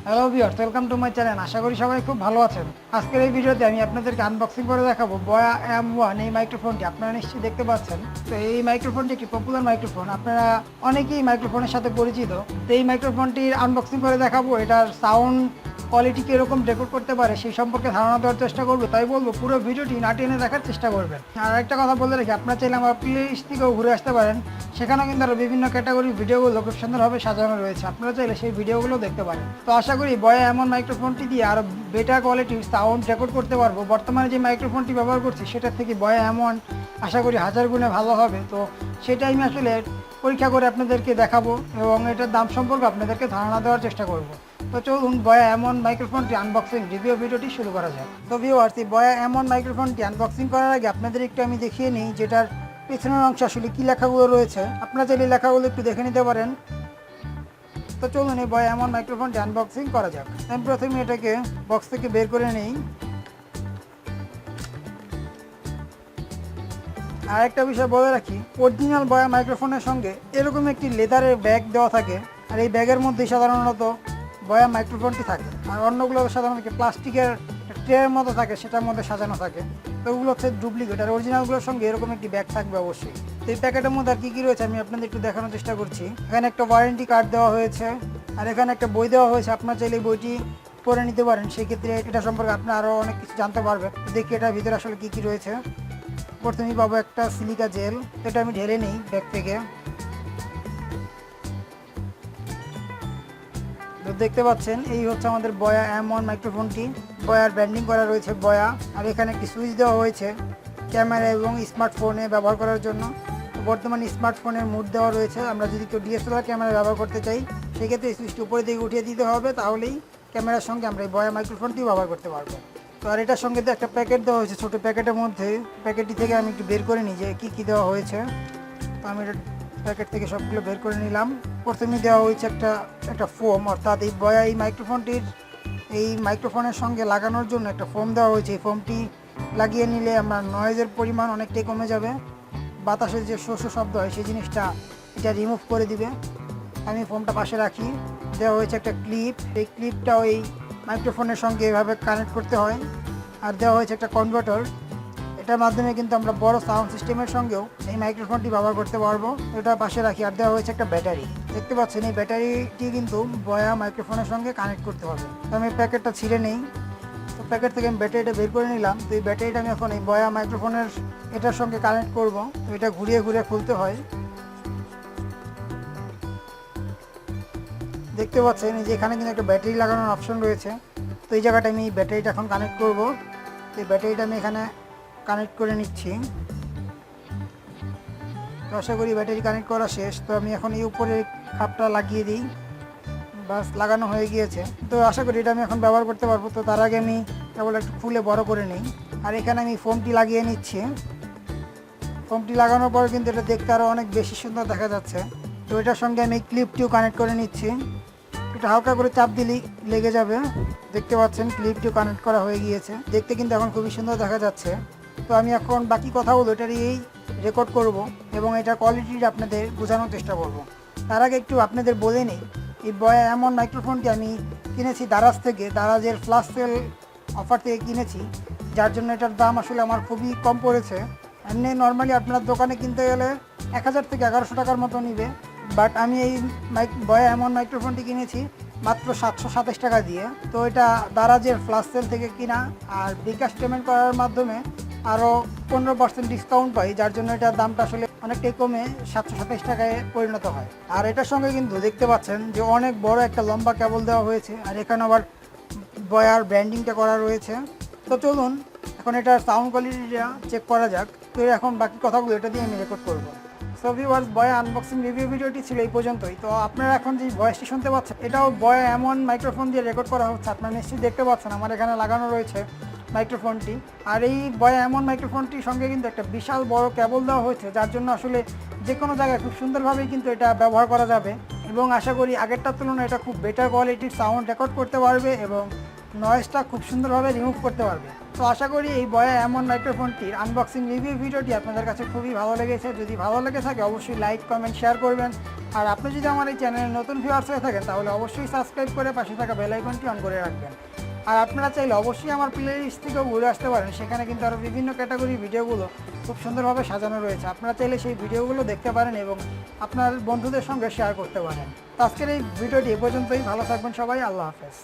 Hello viewers, welcome to my channel. আশা করি সবাই খুব ভালো আছেন। আজকের এই ভিডিওতে আমি আপনাদেরকে আনবক্সিং করে দেখাবো বয়া M1 এই মাইক্রোফোনটি। আপনারা নিশ্চয়ই দেখতে পাচ্ছেন। তো এই মাইক্রোফোনটি একটি পপুলার মাইক্রোফোন, আপনারা অনেকেই মাইক্রোফোনের সাথে পরিচিত। তো এই মাইক্রোফোনটির আনবক্সিং করে দেখাবো, এটার সাউন্ড কোয়ালিটি কীরকম রেকর্ড করতে পারে সেই সম্পর্কে ধারণা দেওয়ার চেষ্টা করবো। তাই বলবো পুরো ভিডিওটি না টেনে দেখার চেষ্টা করবেন। আর একটা কথা বলে রাখি, আপনারা চাইলে আমার প্লেলিস্ট থেকেও ঘুরে আসতে পারেন। সেখানেও কিন্তু আরও বিভিন্ন ক্যাটাগরির ভিডিওগুলো খুব সুন্দরভাবে সাজানো রয়েছে, আপনারা চাইলে সেই ভিডিওগুলো দেখতে পারেন। তো আশা করি বয়া এমন মাইক্রোফোনটি দিয়ে আরও বেটার কোয়ালিটির সাউন্ড রেকর্ড করতে পারবো। বর্তমানে যে মাইক্রোফোনটি ব্যবহার করছি সেটার থেকে বয়া এমন আশা করি 1000 গুণে ভালো হবে। তো সেটাই আমি আসলে পরীক্ষা করে আপনাদেরকে দেখাবো এবং এটার দাম সম্পর্কে আপনাদেরকে ধারণা দেওয়ার চেষ্টা করব। তো চলুন বয়া এমন মাইক্রোফোনটি আনবক্সিং রিভিউ ভিডিওটি শুরু করা যায়। তো ভিউয়ার্স, এই বয়া এমন মাইক্রোফোনটি আনবক্সিং করার আগে আপনাদের একটু আমি দেখিয়ে নিই যেটার পেছনের অংশ আসলে কী লেখাগুলো রয়েছে। আপনারা চাইলে লেখাগুলো একটু দেখে নিতে পারেন। তো চলুন এই বয়া এমন মাইক্রোফোনটি আনবক্সিং করা যাক। আমি প্রথমে এটাকে বক্স থেকে বের করে নিই। আর একটা বিষয় বলে রাখি, অরিজিনাল বয়া মাইক্রোফোনের সঙ্গে এরকম একটি লেদারের ব্যাগ দেওয়া থাকে, আর এই ব্যাগের মধ্যেই সাধারণত বয়া মাইক্রোফোনটি থাকে। আর অন্যগুলো সাধারণত প্লাস্টিকের ট্রের মতো থাকে, সেটার মধ্যে সাজানো থাকে। তো ওগুলো হচ্ছে ডুপ্লিকেট, আর অরিজিনালগুলোর সঙ্গে এরকম একটি ব্যাগ থাকবে অবশ্যই। তো এই প্যাকেটের মধ্যে আর কী কী রয়েছে আমি আপনাদের একটু দেখানোর চেষ্টা করছি। এখানে একটা ওয়ারেন্টি কার্ড দেওয়া হয়েছে, আর এখানে একটা বই দেওয়া হয়েছে। আপনার চাইলে এই বইটি পড়ে নিতে পারেন, সেক্ষেত্রে এটা সম্পর্কে আপনি আরও অনেক কিছু জানতে পারবেন। দেখি এটার ভিতরে আসলে কী কী রয়েছে। প্রথমেই পাবো একটা সিলিকা জেল, এটা আমি ঢেলে নিই ব্যাগ থেকে। তো দেখতে পাচ্ছেন এই হচ্ছে আমাদের বয়া M1 মাইক্রোফোনটি। বয়ার ব্র্যান্ডিং করা রয়েছে বয়া, আর এখানে একটি সুইচ দেওয়া হয়েছে ক্যামেরা এবং স্মার্টফোনে ব্যবহার করার জন্য। বর্তমানে স্মার্টফোনের মুড দেওয়া রয়েছে, আমরা যদি কেউ DSLR ক্যামেরা ব্যবহার করতে চাই সেক্ষেত্রে এই সুইচটি উপরে দিকে উঠিয়ে দিতে হবে, তাহলেই ক্যামেরার সঙ্গে আমরা এই বয়া মাইক্রোফোনটি ব্যবহার করতে পারবো। তো আর এটার সঙ্গে তো একটা প্যাকেট দেওয়া হয়েছে, ছোটো প্যাকেটের মধ্যে। প্যাকেটটি থেকে আমি একটু বের করে নিই যে কী কী দেওয়া হয়েছে। তো আমি এটা প্যাকেট থেকে সবগুলো বের করে নিলাম। প্রথমে দেওয়া হয়েছে একটা ফোম, অর্থাৎ এই বয়া এই মাইক্রোফোনটির এই মাইক্রোফোনের সঙ্গে লাগানোর জন্য একটা ফোম দেওয়া হয়েছে। এই ফোমটি লাগিয়ে নিলে আমার নয়েজের পরিমাণ অনেকটাই কমে যাবে, বাতাসের যে শোষ শব্দ হয় সেই জিনিসটা এটা রিমুভ করে দিবে। আমি ফোমটা পাশে রাখি। দেওয়া হয়েছে একটা ক্লিপ, এই ক্লিপটা ওই মাইক্রোফোনের সঙ্গে এভাবে কানেক্ট করতে হয়। আর দেওয়া হয়েছে একটা কনভার্টার, এটার মাধ্যমে কিন্তু আমরা বড় সাউন্ড সিস্টেমের সঙ্গেও এই মাইক্রোফোনটি ব্যবহার করতে পারবো। এটা পাশে রাখি। আর দেওয়া হয়েছে একটা ব্যাটারি, দেখতে পাচ্ছেন এই ব্যাটারিটি কিন্তু বয়া মাইক্রোফোনের সঙ্গে কানেক্ট করতে হবে। তো আমি প্যাকেটটা ছিঁড়ে নেই। তো প্যাকেট থেকে আমি ব্যাটারিটা বের করে নিলাম। তো এই ব্যাটারিটা আমি এখন এই বয়া মাইক্রোফোনের এটার সঙ্গে কানেক্ট করব। তো এটা ঘুরিয়ে ঘুরিয়ে খুলতে হয়। দেখতে পাচ্ছেন এই যে এখানে কিন্তু একটা ব্যাটারি লাগানোর অপশন রয়েছে। তো এই জায়গাটা আমি ব্যাটারিটা এখন কানেক্ট করব। তো এই ব্যাটারিটা আমি এখানে কানেক্ট করে নিচ্ছি। তো আশা করি ব্যাটারি কানেক্ট করা শেষ। তো আমি এখন এই উপরে খাপটা লাগিয়ে দিই, বাস লাগানো হয়ে গিয়েছে। তো আশা করি এটা আমি এখন ব্যবহার করতে পারবো। তো তার আগে আমি কেবল একটু খুলে বড় করে নিই। আর এখানে আমি ফোমটি লাগিয়ে নিচ্ছি। ফোমটি লাগানোর পর কিন্তু এটা দেখতে আরও অনেক বেশি সুন্দর দেখা যাচ্ছে। তো এটার সঙ্গে আমি ক্লিপটিও কানেক্ট করে নিচ্ছি। এটা হালকা করে চাপ দিলেই লেগে যাবে। দেখতে পাচ্ছেন ক্লিপটিও কানেক্ট করা হয়ে গিয়েছে, দেখতে কিন্তু এখন খুবই সুন্দর দেখা যাচ্ছে। তো আমি এখন বাকি কথাগুলো এটারই রেকর্ড করব এবং এটার কোয়ালিটিটা আপনাদের বোঝানোর চেষ্টা করব। তার আগে একটু আপনাদের বলে নিই, এই বয়া এমন মাইক্রোফোনটি আমি কিনেছি দারাজ থেকে। দারাজের ফ্ল্যাশ সেল অফার থেকে কিনেছি, যার জন্য এটার দাম আসলে আমার খুবই কম পড়েছে। এমনি নর্মালি আপনার দোকানে কিনতে গেলে 1000 থেকে 1100 টাকার মতো নিবে, বাট আমি এই বয়া এমন মাইক্রোফোনটি কিনেছি মাত্র 727 টাকা দিয়ে। তো এটা দারাজের ফ্ল্যাশ সেল থেকে কিনা, আর বিকাশ পেমেন্ট করার মাধ্যমে আরও 15% ডিসকাউন্ট পাই, যার জন্য এটার দামটা আসলে অনেকটাই কমে 727 টাকায় পরিণত হয়। আর এটার সঙ্গে কিন্তু দেখতে পাচ্ছেন যে অনেক বড় একটা লম্বা কেবল দেওয়া হয়েছে, আর এখানে আবার বয়ার ব্র্যান্ডিংটা করা রয়েছে। তো চলুন এখন এটার সাউন্ড কোয়ালিটিটা চেক করা যাক। তো এখন বাকি কথাগুলো এটা দিয়ে আমি রেকর্ড করবো। সো ভিউয়ার্স, বয়া আনবক্সিং রিভিউ ভিডিওটি ছিল এই পর্যন্তই। তো আপনারা এখন যে ভয়েসটি শুনতে পাচ্ছেন এটাও বয়া এমন মাইক্রোফোন দিয়ে রেকর্ড করা হচ্ছে। আপনারা নিশ্চয়ই দেখতে পাচ্ছেন আমার এখানে লাগানো রয়েছে মাইক্রোফোনটি। আর এই বয়া এমন মাইক্রোফোনটির সঙ্গে কিন্তু একটা বিশাল বড় কেবল দেওয়া হয়েছে, যার জন্য আসলে যে কোনো জায়গায় খুব সুন্দরভাবেই কিন্তু এটা ব্যবহার করা যাবে। এবং আশা করি আগেরটার তুলনায় এটা খুব বেটার কোয়ালিটির সাউন্ড রেকর্ড করতে পারবে এবং নয়েজটা খুব সুন্দরভাবে রিমুভ করতে পারবে। তো আশা করি এই বয়া এমন মাইক্রোফোনটির আনবক্সিং রিভিউ ভিডিওটি আপনাদের কাছে খুবই ভালো লেগেছে। যদি ভালো লেগে থাকে অবশ্যই লাইক কমেন্ট শেয়ার করবেন। আর আপনি যদি আমার এই চ্যানেলে নতুন ভিউয়ার্স হয়ে থাকেন তাহলে অবশ্যই সাবস্ক্রাইব করে পাশে থাকা বেল আইকনটি অন করে রাখবেন। আর আপনারা চাইলে অবশ্যই আমার প্লে লিস্ট থেকেও ঘুরে আসতে পারেন, সেখানে কিন্তু আরও বিভিন্ন ক্যাটাগরির ভিডিওগুলো খুব সুন্দরভাবে সাজানো রয়েছে। আপনারা চাইলে সেই ভিডিওগুলো দেখতে পারেন এবং আপনার বন্ধুদের সঙ্গে শেয়ার করতে পারেন। তো আজকের এই ভিডিওটি এ পর্যন্তই। ভালো থাকবেন সবাই, আল্লাহ হাফেজ।